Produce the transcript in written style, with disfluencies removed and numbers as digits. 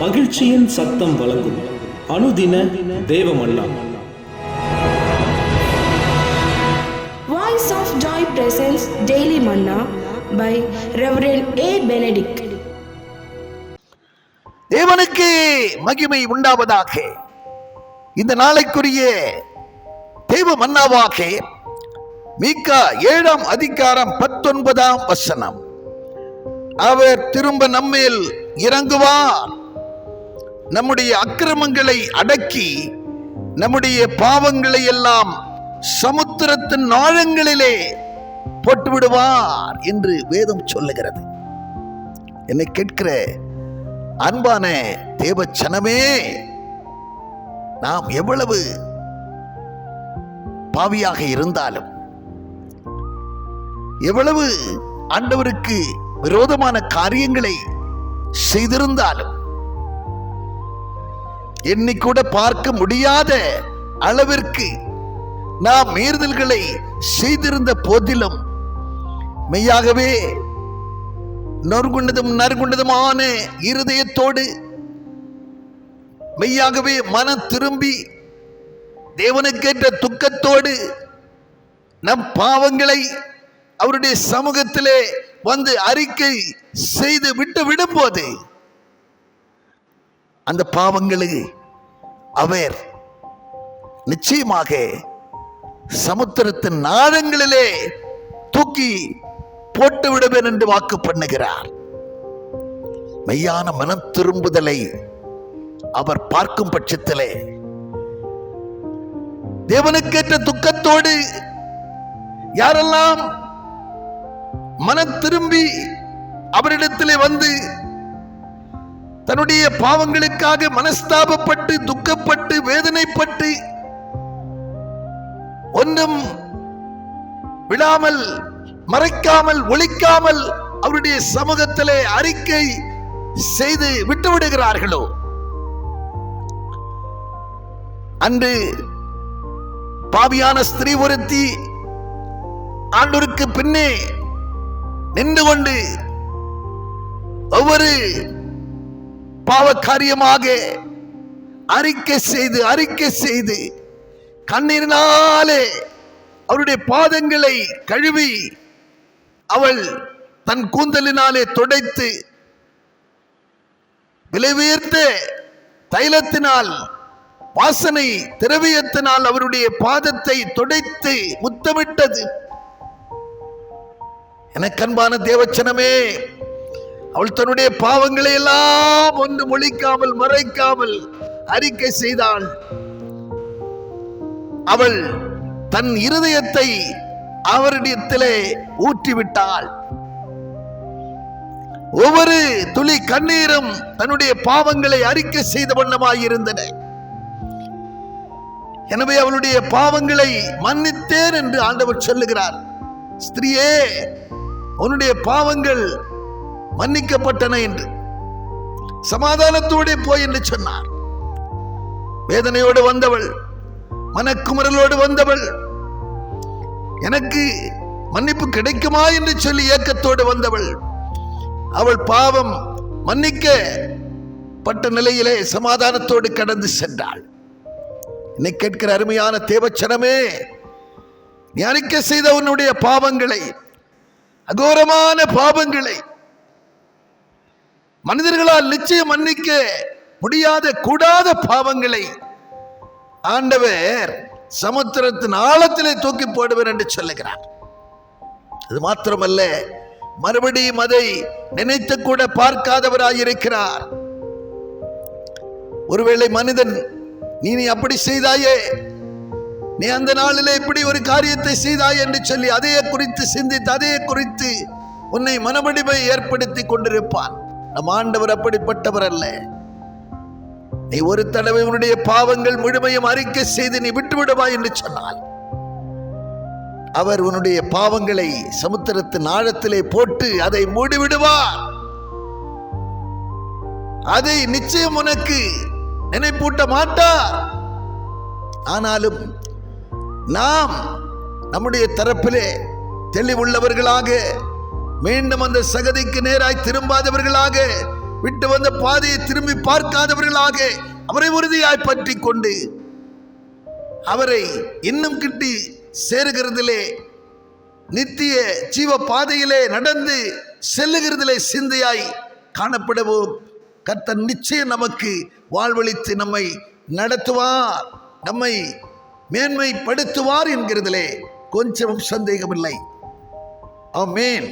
மகிழ்ச்சியின் சத்தம் வழங்கும் அனுதின தேவமன்னா. Voice of Joy presents Daily Manna by Reverend A. Benedict. தேவனுக்கு மகிமை உண்டாவதாக. இந்த நாளைக்குரிய தேவ மன்னாவாக மீகா 7ஆம் அதிகாரம் 19ஆம் வசனம். அவர் திரும்ப நம்மேல் இறங்குவார், நம்முடைய அக்கிரமங்களை அடக்கி நம்முடைய பாவங்களை எல்லாம் சமுத்திரத்தின் ஆழங்களிலே போட்டுவிடுவார் என்று வேதம் சொல்லுகிறது. என்னை கேட்கிற அன்பான தேவ ஜனமே, நாம் எவ்வளவு பாவியாக இருந்தாலும், எவ்வளவு ஆண்டவருக்கு விரோதமான காரியங்களை செய்திருந்தாலும், எண்ணிக்கூட பார்க்க முடியாத அளவிற்கு நாம் மீறுதல்களை செய்திருந்த போதிலும், மெய்யாகவே நறுகுண்டதுமான இருதயத்தோடு மெய்யாகவே மனம் திரும்பி தேவனுக்கேற்ற துக்கத்தோடு நம் பாவங்களை அவருடைய சமூகத்திலே வந்து அறிக்கை செய்து விட்டு விடும்போது, அந்த பாவங்களுக்கு அவர் நிச்சயமாக சமுத்திரத்தின் ஆழங்களிலே தூக்கி போட்டு விடுவேன் என்று வாக்கு பண்ணுகிறார். மெய்யான மனம் திரும்புதலை அவர் பார்க்கும் பட்சத்திலே, தேவனுக்கேற்ற துக்கத்தோடு யாரெல்லாம் மனம் திரும்பி அவரிடத்திலே வந்து தன்னுடைய பாவங்களுக்காக மனஸ்தாபப்பட்டு துக்கப்பட்டு வேதனைப்பட்டு ஒன்றும் விடாமல் மறைக்காமல் ஒளிக்காமல் அவருடைய சமூகத்திலே அறிக்கை செய்து விட்டுவிடுகிறார்களோ, அன்று பாவியான ஸ்திரீ ஒருத்தி ஆண்டவருக்கு பின்னே நின்று கொண்டு ஒவ்வொரு பாவக்காரியமாக அறிக்கை செய்து கண்ணீரினாலே அவருடைய பாதங்களை கழுவி அவள் தன் கூந்தலினாலே துடைத்து விலை உயர்ந்த தைலத்தினால் வாசனை திரவியத்தினால் அவருடைய பாதத்தை துடைத்து முத்தமிட்டது. எனக்கு அன்பான தேவச்சனமே, அவள் தன்னுடைய பாவங்களை எல்லாம் ஒன்று மொழிக்காமல் மறைக்காமல் அறிக்கை செய்தாள். அவள் தன் இருதயத்தை அவரிடத்திலே ஊற்றிவிட்டாள். ஒவ்வொரு துளி கண்ணீரும் தன்னுடைய பாவங்களை அறிக்கை செய்த வண்ணமாயிருந்தன. எனவே அவளுடைய பாவங்களை மன்னித்தேன் என்று ஆண்டவர் சொல்லுகிறார். ஸ்திரீயே, உன்னுடைய பாவங்கள் மன்னிக்கப்பட்டன என்று, சமாதானத்தோடு போய் என்று சொன்னார். வேதனையோடு வந்தவள், மனக்குமரலோடு வந்தவள், எனக்கு மன்னிப்பு கிடைக்குமா என்று சொல்லி ஏக்கத்தோடு வந்தவள், அவள் பாவம் மன்னிக்கப்பட்ட நிலையிலே சமாதானத்தோடு கடந்து சென்றாள். என்னை கேட்கிற அருமையான தேவச்சனமே, நீ அறிக்கை செய்த உன்னுடைய பாவங்களை, அகோரமான பாவங்களை, மனிதர்களால் நிச்சயம் மன்னிக்க முடியாத கூடாத பாவங்களை ஆண்டவர் சமுத்திரத்தின் ஆழத்திலே தூக்கி போடுவார் என்று சொல்லுகிறார். அது மாத்திரமல்ல, மறுபடியும் அதை நினைத்து கூட பார்க்காதவராயிருக்கிறார். ஒருவேளை மனிதன், நீ அப்படி செய்தாயே, நீ அந்த நாளிலே இப்படி ஒரு காரியத்தை செய்தாய் என்று சொல்லி அதையே குறித்து சிந்தித்து அதையே குறித்து உன்னை மனமடிமை ஏற்படுத்தி கொண்டிருப்பான். நம் ஆண்டவர் அப்படிப்பட்டவர் அல்ல. நீ ஒரு தடவை உன்னுடைய பாவங்கள் முழுமையும் அறிக்கை செய்து நீ விட்டுவிடுவாய் என்று சொன்னால், அவர் உன்னுடைய பாவங்களை சமுத்திரத்தின் ஆழத்திலே போட்டு அதை மூடிவிடுவார். அதை நிச்சயம் உனக்கு நினைப்பூட்ட மாட்டார். ஆனாலும் நாம் நம்முடைய தரப்பிலே தெளிவுள்ளவர்களாக, மீண்டும் அந்த சகதிக்கு நேராய் திரும்பாதவர்களாக விட்டு வந்த பாதையை திரும்பி பார்க்காதவர்களாக அவரை உறுதியாய் பற்றி கொண்டு அவரை இன்னும் கிட்டி சேருகிறதிலே, நித்திய ஜீவ பாதையிலே நடந்து செல்லுகிறதிலே சிந்தையாய் காணப்படவும் கர்த்தர் நிச்சயம் நமக்கு வாழ்வளித்து நம்மை நடத்துவார், நம்மை மேன்மைப்படுத்துவார் என்கிறதிலே கொஞ்சம் சந்தேகமில்லை. ஆமென்.